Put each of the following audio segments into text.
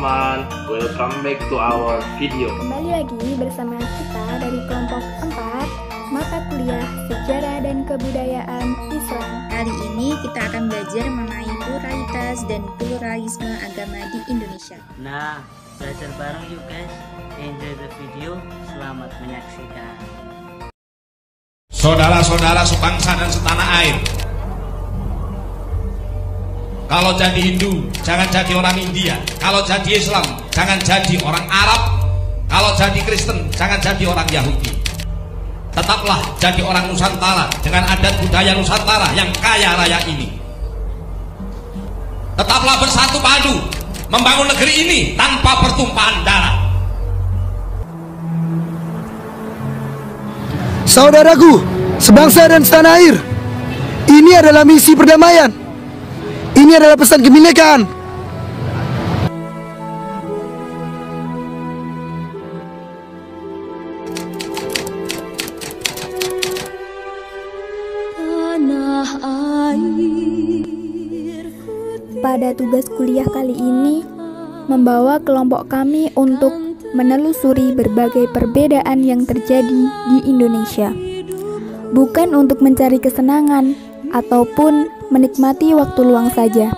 teman-teman, welcome back to our video. Kembali lagi bersama kita dari kelompok 4 mata kuliah Sejarah dan Kebudayaan Islam. Kali ini kita akan belajar mengenai pluralitas dan pluralisme agama di Indonesia. Nah, belajar bareng yuk guys. Enjoy the video, selamat menyaksikan. Saudara-saudara sebangsa dan setanah air, kalau jadi Hindu, jangan jadi orang India. Kalau jadi Islam, jangan jadi orang Arab. Kalau jadi Kristen, jangan jadi orang Yahudi. Tetaplah jadi orang Nusantara dengan adat budaya Nusantara yang kaya raya ini. Tetaplah bersatu padu membangun negeri ini tanpa pertumpahan darah. Saudaraku, sebangsa dan setanah air, ini adalah misi perdamaian. Ini adalah pesan kebinekaan. Pada tugas kuliah kali ini, membawa kelompok kami untuk menelusuri berbagai perbedaan yang terjadi di Indonesia. Bukan untuk mencari kesenangan ataupun menikmati waktu luang saja.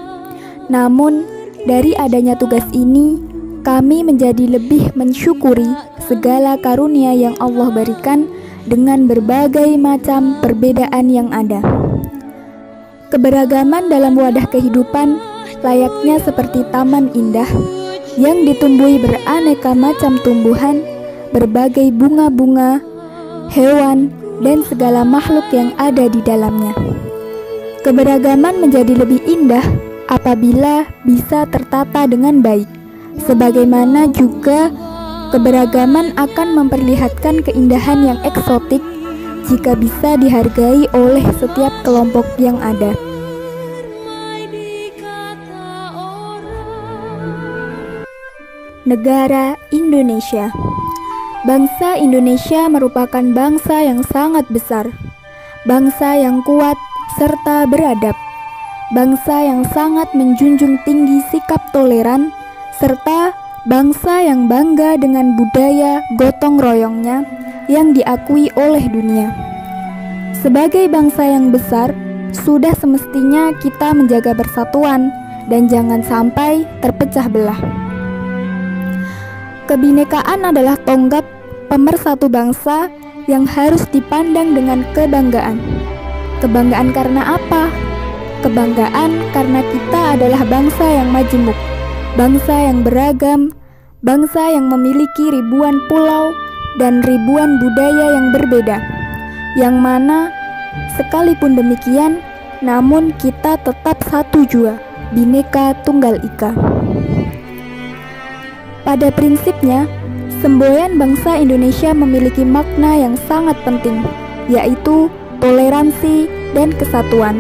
Namun, dari adanya tugas ini, kami menjadi lebih mensyukuri segala karunia yang Allah berikan dengan berbagai macam perbedaan yang ada. Keberagaman dalam wadah kehidupan layaknya seperti taman indah yang ditumbuhi beraneka macam tumbuhan, berbagai bunga-bunga, hewan, dan segala makhluk yang ada di dalamnya. Keberagaman menjadi lebih indah apabila bisa tertata dengan baik. Sebagaimana juga keberagaman akan memperlihatkan keindahan yang eksotik jika bisa dihargai oleh setiap kelompok yang ada. Negara Indonesia. Bangsa Indonesia merupakan bangsa yang sangat besar, bangsa yang kuat serta beradab, bangsa yang sangat menjunjung tinggi sikap toleran, serta bangsa yang bangga dengan budaya gotong royongnya yang diakui oleh dunia. Sebagai bangsa yang besar, sudah semestinya kita menjaga persatuan dan jangan sampai terpecah belah. Kebinekaan adalah tonggak pemersatu bangsa yang harus dipandang dengan kebanggaan. Kebanggaan karena apa? Kebanggaan karena kita adalah bangsa yang majemuk, bangsa yang beragam, bangsa yang memiliki ribuan pulau dan ribuan budaya yang berbeda, yang mana sekalipun demikian, namun kita tetap satu jua, Bhinneka Tunggal Ika. Pada prinsipnya, semboyan bangsa Indonesia memiliki makna yang sangat penting, yaitu toleransi dan kesatuan.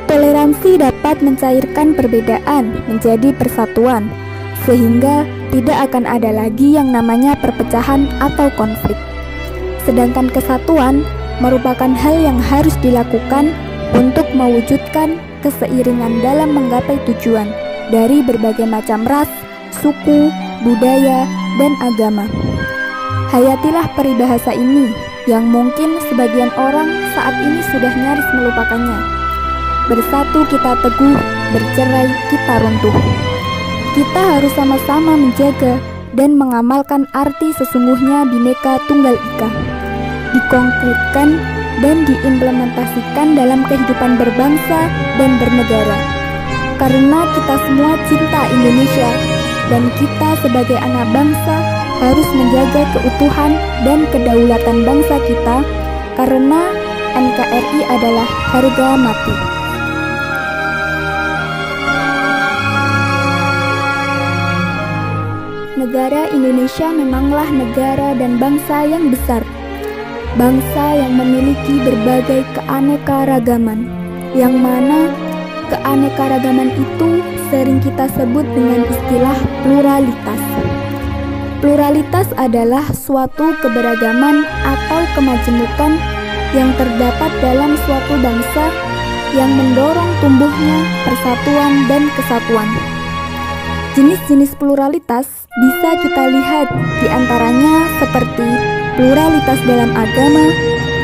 Toleransi dapat mencairkan perbedaan menjadi persatuan, sehingga tidak akan ada lagi yang namanya perpecahan atau konflik. Sedangkan kesatuan merupakan hal yang harus dilakukan untuk mewujudkan keseiringan dalam menggapai tujuan dari berbagai macam ras, suku, budaya, dan agama. Hayatilah peribahasa ini yang mungkin sebagian orang saat ini sudah nyaris melupakannya. Bersatu kita teguh, bercerai kita runtuh. Kita harus sama-sama menjaga dan mengamalkan arti sesungguhnya Bhinneka Tunggal Ika, dikonkretkan dan diimplementasikan dalam kehidupan berbangsa dan bernegara. Karena kita semua cinta Indonesia dan kita sebagai anak bangsa harus menjaga keutuhan dan kedaulatan bangsa kita, karena NKRI adalah harga mati. Negara Indonesia memanglah negara dan bangsa yang besar, bangsa yang memiliki berbagai keanekaragaman, yang mana keanekaragaman itu sering kita sebut dengan istilah pluralitas. Pluralitas adalah suatu keberagaman atau kemajemukan yang terdapat dalam suatu bangsa yang mendorong tumbuhnya persatuan dan kesatuan. Jenis-jenis pluralitas bisa kita lihat di antaranya seperti pluralitas dalam agama,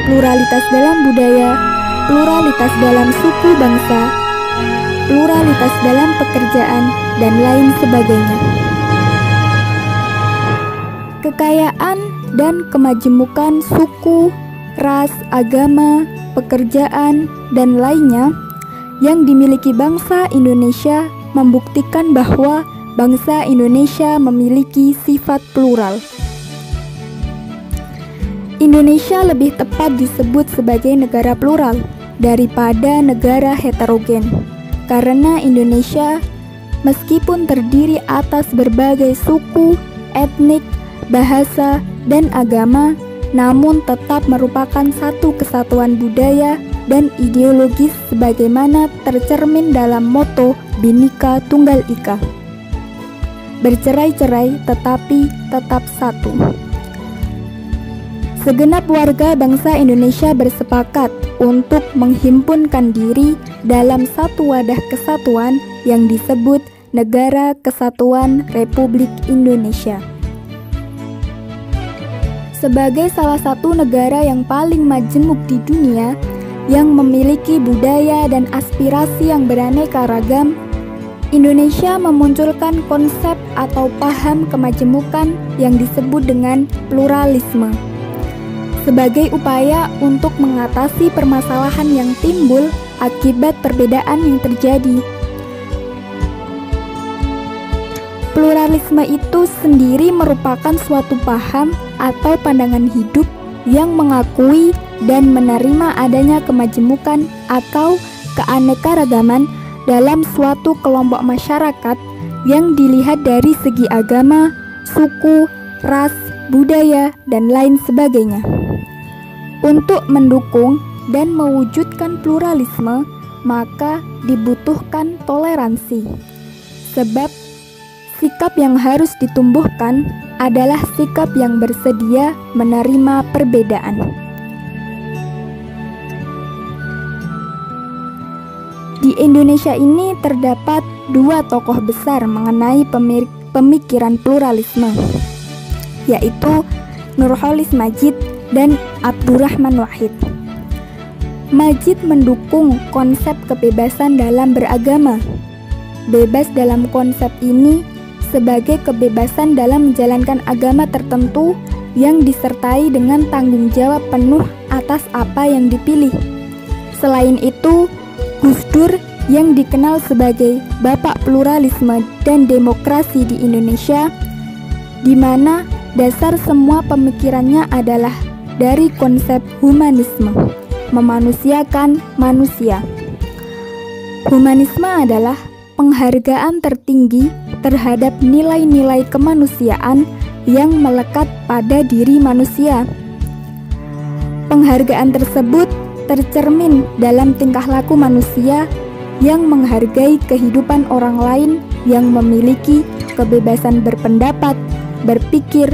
pluralitas dalam budaya, pluralitas dalam suku bangsa, pluralitas dalam pekerjaan, dan lain sebagainya. Kekayaan dan kemajemukan suku, ras, agama, pekerjaan, dan lainnya yang dimiliki bangsa Indonesia membuktikan bahwa bangsa Indonesia memiliki sifat plural. Indonesia lebih tepat disebut sebagai negara plural daripada negara heterogen, karena Indonesia meskipun terdiri atas berbagai suku, etnik, bahasa, dan agama, namun tetap merupakan satu kesatuan budaya dan ideologis sebagaimana tercermin dalam moto Bhinneka Tunggal Ika. Bercerai-cerai tetapi tetap satu. Segenap warga bangsa Indonesia bersepakat untuk menghimpunkan diri dalam satu wadah kesatuan yang disebut Negara Kesatuan Republik Indonesia. Sebagai salah satu negara yang paling majemuk di dunia, yang memiliki budaya dan aspirasi yang beraneka ragam, Indonesia memunculkan konsep atau paham kemajemukan yang disebut dengan pluralisme sebagai upaya untuk mengatasi permasalahan yang timbul akibat perbedaan yang terjadi. Pluralisme itu sendiri merupakan suatu paham atau pandangan hidup yang mengakui dan menerima adanya kemajemukan atau keanekaragaman dalam suatu kelompok masyarakat yang dilihat dari segi agama, suku, ras, budaya, dan lain sebagainya. Untuk mendukung dan mewujudkan pluralisme, maka dibutuhkan toleransi. Sebab sikap yang harus ditumbuhkan adalah sikap yang bersedia menerima perbedaan. Di Indonesia ini terdapat dua tokoh besar mengenai pemikiran pluralisme, yaitu Nurcholish Madjid dan Abdurrahman Wahid. Madjid mendukung konsep kebebasan dalam beragama. Bebas dalam konsep ini sebagai kebebasan dalam menjalankan agama tertentu yang disertai dengan tanggung jawab penuh atas apa yang dipilih. Selain itu, Gus Dur yang dikenal sebagai Bapak Pluralisme dan Demokrasi di Indonesia, di mana dasar semua pemikirannya adalah dari konsep humanisme, memanusiakan manusia. Humanisme adalah penghargaan tertinggi terhadap nilai-nilai kemanusiaan yang melekat pada diri manusia. Penghargaan tersebut tercermin dalam tingkah laku manusia yang menghargai kehidupan orang lain yang memiliki kebebasan berpendapat, berpikir,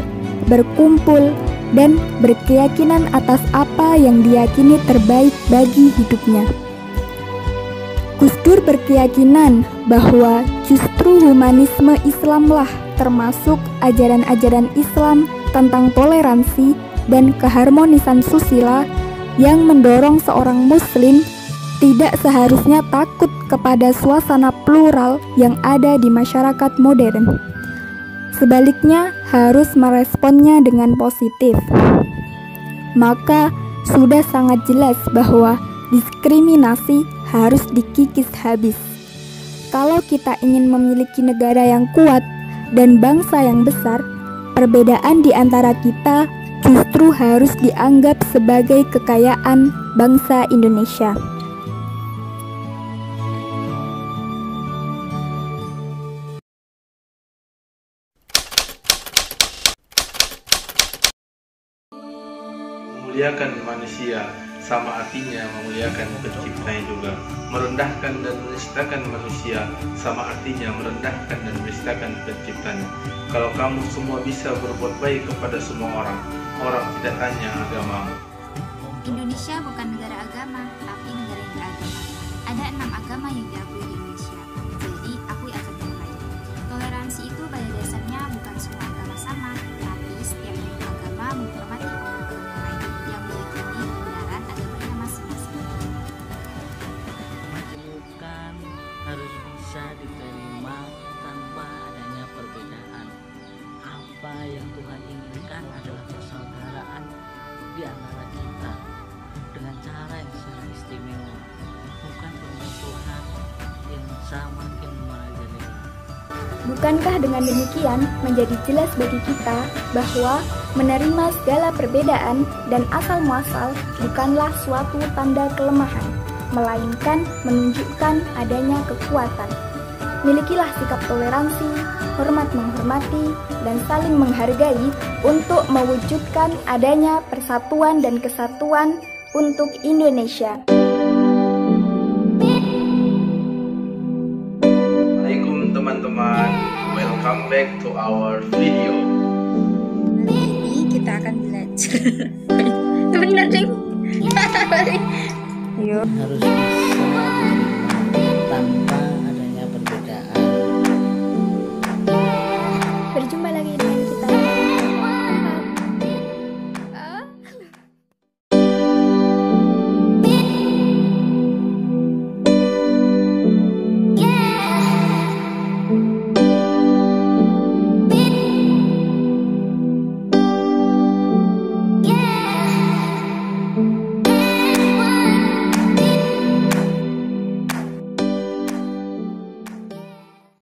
berkumpul, dan berkeyakinan atas apa yang diyakini terbaik bagi hidupnya. Gus Dur berkeyakinan bahwa justru humanisme Islamlah termasuk ajaran-ajaran Islam tentang toleransi dan keharmonisan susila yang mendorong seorang muslim tidak seharusnya takut kepada suasana plural yang ada di masyarakat modern. Sebaliknya, harus meresponnya dengan positif. Maka, sudah sangat jelas bahwa diskriminasi harus dikikis habis. Kalau kita ingin memiliki negara yang kuat dan bangsa yang besar, perbedaan di antara kita justru harus dianggap sebagai kekayaan bangsa Indonesia. Memuliakan manusia sama artinya memuliakan penciptanya juga. Merendahkan dan menistakan manusia sama artinya merendahkan dan menistakan penciptanya. Kalau kamu semua bisa berbuat baik kepada semua orang, orang tidak tanya agama. Indonesia bukan negara agama, tapi negara yang beragama. Ada 6 agama yang diakui di Indonesia. Jadi, akui agamanya. Toleransi apa yang Tuhan inginkan adalah persaudaraan di antara kita dengan cara yang sangat istimewa, bukan permusuhan yang semakin merajalela. Bukankah dengan demikian menjadi jelas bagi kita bahwa menerima segala perbedaan dan asal-muasal bukanlah suatu tanda kelemahan, melainkan menunjukkan adanya kekuatan. Milikilah sikap toleransi, hormat menghormati, dan saling menghargai untuk mewujudkan adanya persatuan dan kesatuan untuk Indonesia. Assalamualaikum teman-teman, welcome back to our video. Hari ini kita akan belajar. Benar deh. Harus bisa tanpa